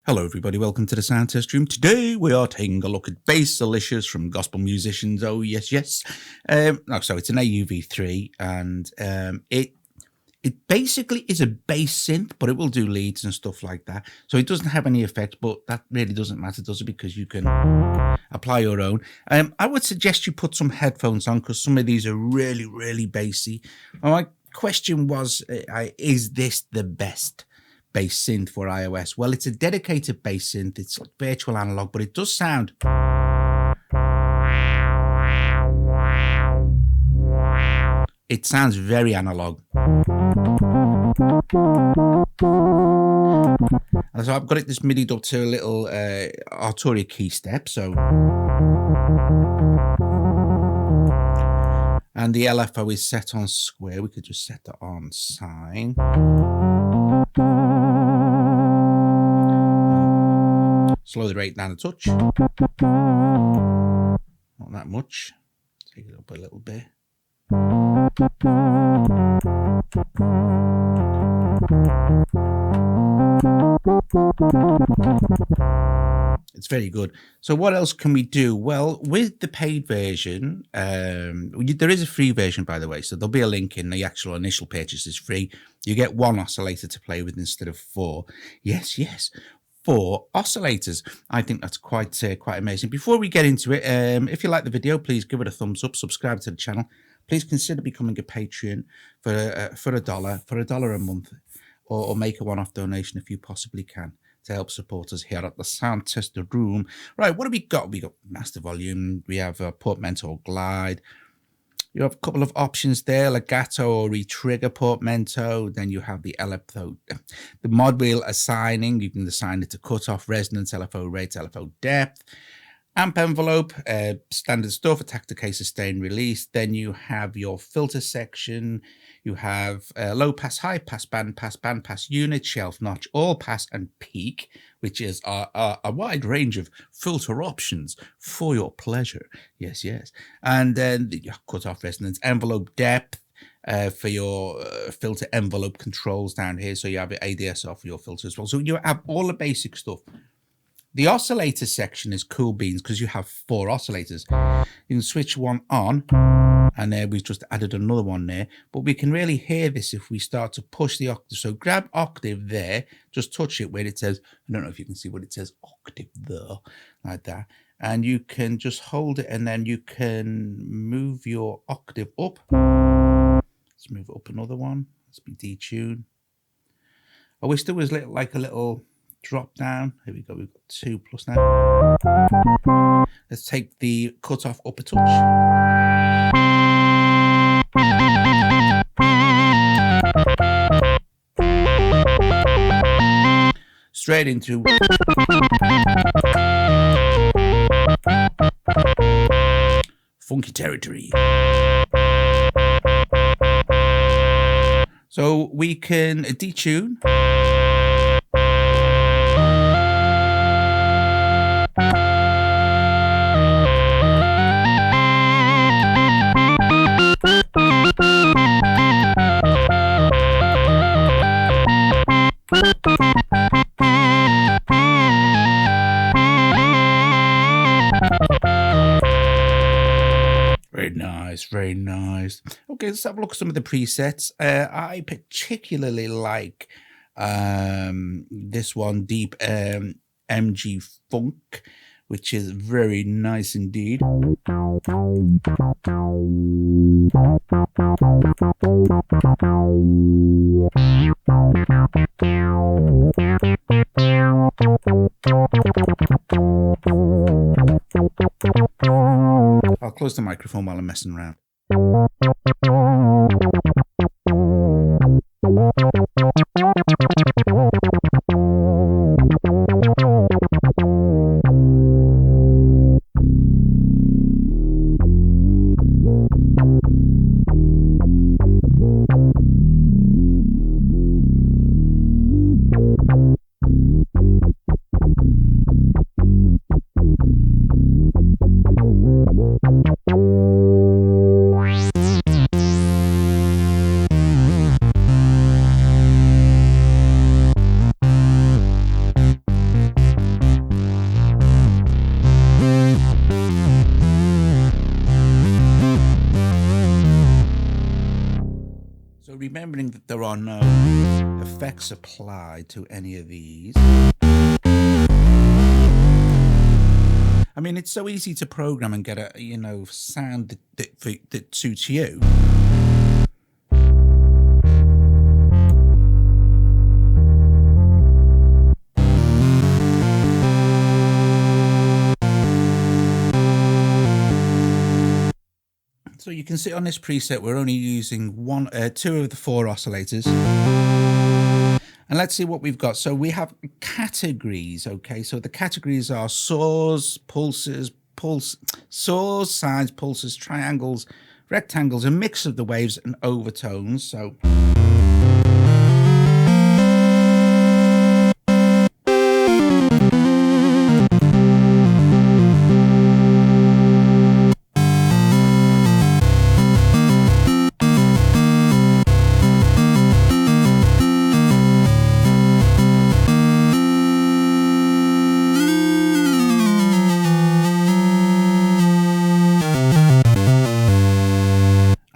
Hello everybody, welcome to the sound test room. Today we are taking a look at BASSalicious from Gospel Musicians. Oh yes, yes. So it's an AUv3 and it basically is a bass synth, but it will do leads and stuff like that. So it doesn't have any effects, but that really doesn't matter, does it? Because you can apply your own. I would suggest you put some headphones on because some of these are really, really bassy. And my question was, is this the best bass synth for iOS? Well, it's a dedicated bass synth. It's like virtual analog, but it does sound. It sounds very analog. And so I've got it this MIDI'd up to a little Arturia key step. So, and the LFO is set on square. We could just set that on sine. Slow the rate down a touch. Not that much. Take it up a little bit. It's very good. So what else can we do? Well, with the paid version, there is a free version, by the way. So there'll be a link in the actual initial purchase is free. You get one oscillator to play with instead of 4. Yes, yes. 4 oscillators. I think that's quite amazing. Before we get into it, if you like the video, please give it a thumbs up, subscribe to the channel. Please consider becoming a Patreon for $1 a month, or make a one-off donation if you possibly can to help support us here at the Sound Tester Room. Right, what have we got? We got master volume. We have a portmanteau glide. You have a couple of options there, legato or re-trigger portmanteau. Then you have the LFO, the mod wheel assigning. You can assign it to cutoff, resonance, LFO rate, LFO depth, amp envelope, standard stuff, attack decay, sustain, release. Then you have your filter section. You have low pass, high pass, band pass unit, shelf notch, all pass, and peak, which is a wide range of filter options for your pleasure. Yes, yes. And then the cutoff, resonance, envelope depth for your filter envelope controls down here. So you have ADSR for your filter as well. So you have all the basic stuff. The oscillator section is cool beans because you have 4 oscillators. You can switch one on, and there we've just added another one there. But we can really hear this if we start to push the octave. So grab octave there, just touch it where it says, I don't know if you can see what it says, octave there, like that. And you can just hold it, and then you can move your octave up. Let's move up another one. Let's be detune. I wish there was like a little drop down. Here we go. We've got 2 plus now. Let's take the cutoff up a touch. Straight into funky territory. So we can detune. Very nice, very nice. Okay, let's have a look at some of the presets. I particularly like this one, Deep MG Funk, which is very nice indeed. I'll close the microphone while I'm messing around. there are no effects applied to any of these. I mean, it's so easy to program and get a, you know, sound that suits you. So you can see on this preset, we're only using two of the 4 oscillators. And let's see what we've got. So we have categories, okay? So the categories are saws, pulses, saws, sines, pulses, triangles, rectangles, a mix of the waves and overtones. So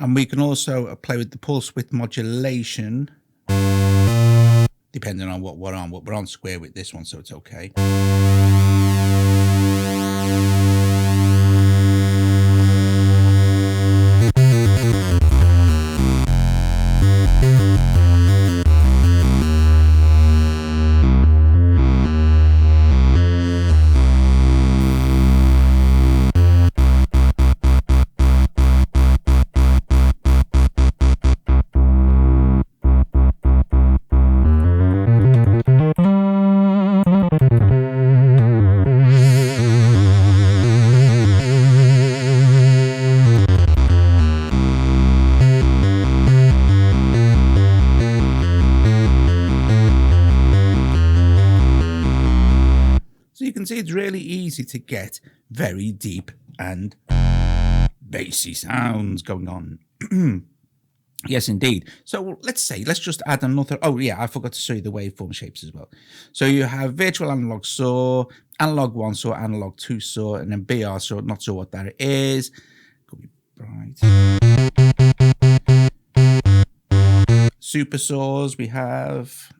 and we can also play with the pulse width modulation, depending on what we're on. We're on square with this one, so it's okay. You can see it's really easy to get very deep and bassy sounds going on. Yes, indeed. So let's just add another. Oh yeah, I forgot to show you the waveform shapes as well. So you have virtual analog saw, analog 1 saw, analog 2 saw, and then BR saw. Not sure what that is. Could be bright. Super saws we have.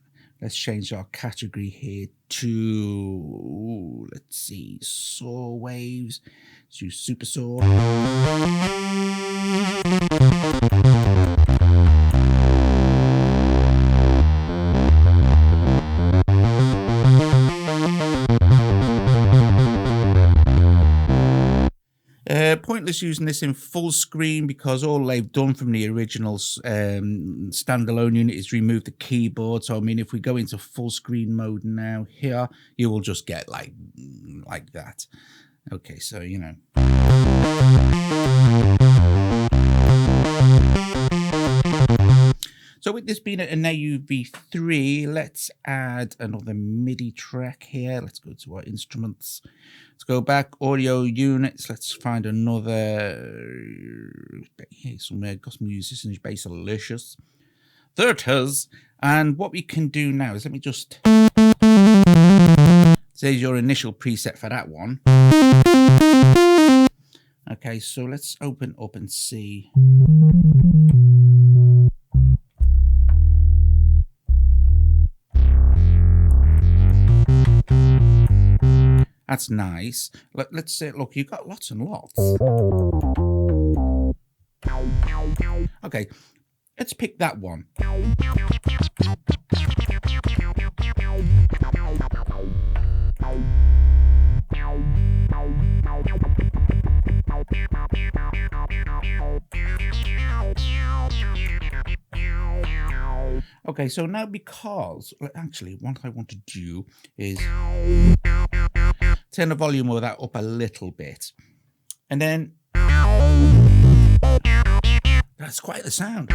Let's change our category here to, let's see, saw waves, to super saw. Pointless using this in full screen because all they've done from the original standalone unit is remove the keyboard. So I mean, if we go into full screen mode now here, you will just get like that. Okay, so you know. So with this being an AUv3, let's add another MIDI track here. Let's go to our instruments. Let's go back, audio units. Let's find another. Here's some gospel musicians, BASSalicious. There it is. And what we can do now is let me just. There's your initial preset for that one. Okay, so let's open up and see. That's nice. Let's say, look, you've got lots and lots. Okay, let's pick that one. Okay, so now because, actually, what I want to do is turn the volume of that up a little bit. And then, that's quite the sound.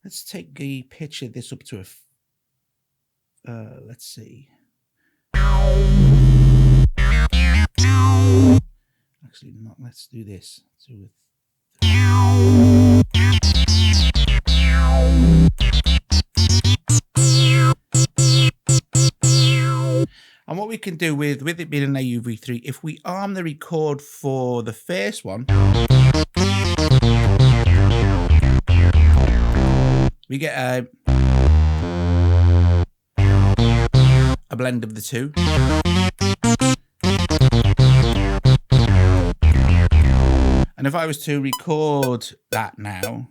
Let's take the pitch of this up to a, let's see. Actually, not. Let's do this. And what we can do with it being an AUv3, if we arm the record for the first one, we get a blend of the two. And if I was to record that now,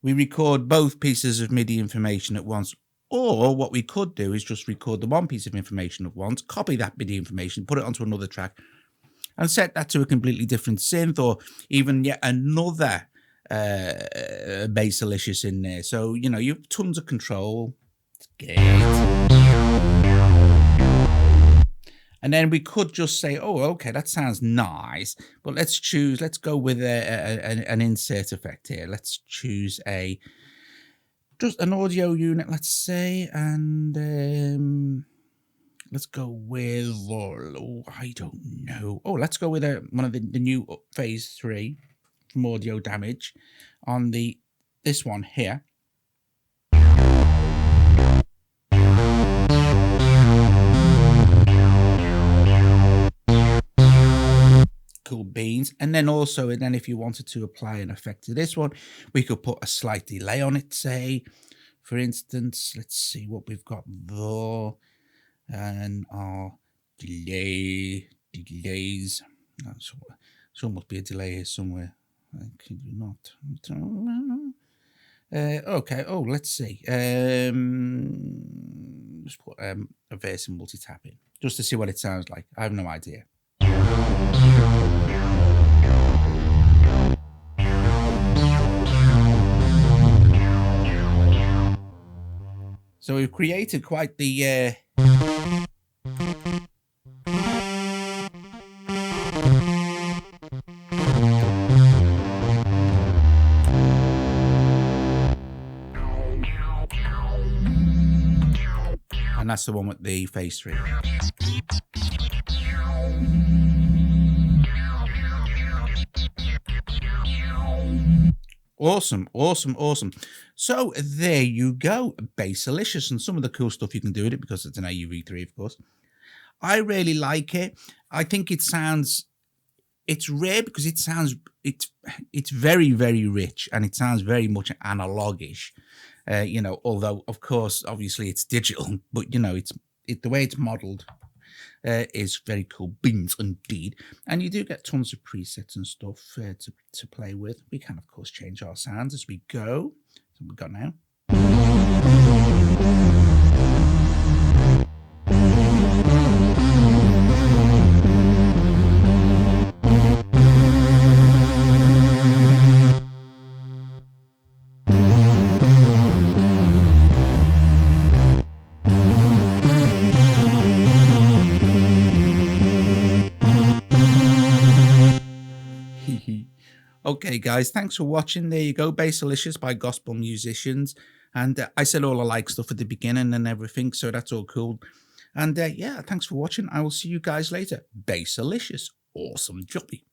we record both pieces of MIDI information at once. Or what we could do is just record the one piece of information at once, copy that MIDI information, put it onto another track, and set that to a completely different synth, or even yet another BASSalicious in there. So, you know, you have tons of control. It's great. And then we could just say, oh, okay, that sounds nice, but let's go with an insert effect here. Let's choose just an audio unit, let's say, and let's go with, I don't know. Oh, let's go with one of the new phase 3 from Audio Damage on this one here. Cool beans. And then also, if you wanted to apply an effect to this one, we could put a slight delay on it, say, for instance. Let's see what we've got there. And our delays. So must be a delay here somewhere. I could not. Okay. Oh, let's see. Just put a verse and multi-tapping just to see what it sounds like. I have no idea. So we've created quite the and that's the one with the phase 3. Awesome. So there you go, BASSalicious, and some of the cool stuff you can do with it because it's an AUv3, of course. I really like it. I think it's rare because it's very, very rich, and it sounds very much analogish. You know, although of course, obviously it's digital, but you know, the way it's modeled is very cool beans indeed. And you do get tons of presets and stuff to play with. We can of course change our sounds as we go. So we've got now. Okay, guys, thanks for watching. There you go, BASSalicious by Gospel Musicians. And I said all I like stuff at the beginning and everything, so that's all cool. And yeah, thanks for watching. I will see you guys later. BASSalicious. Awesome jobby.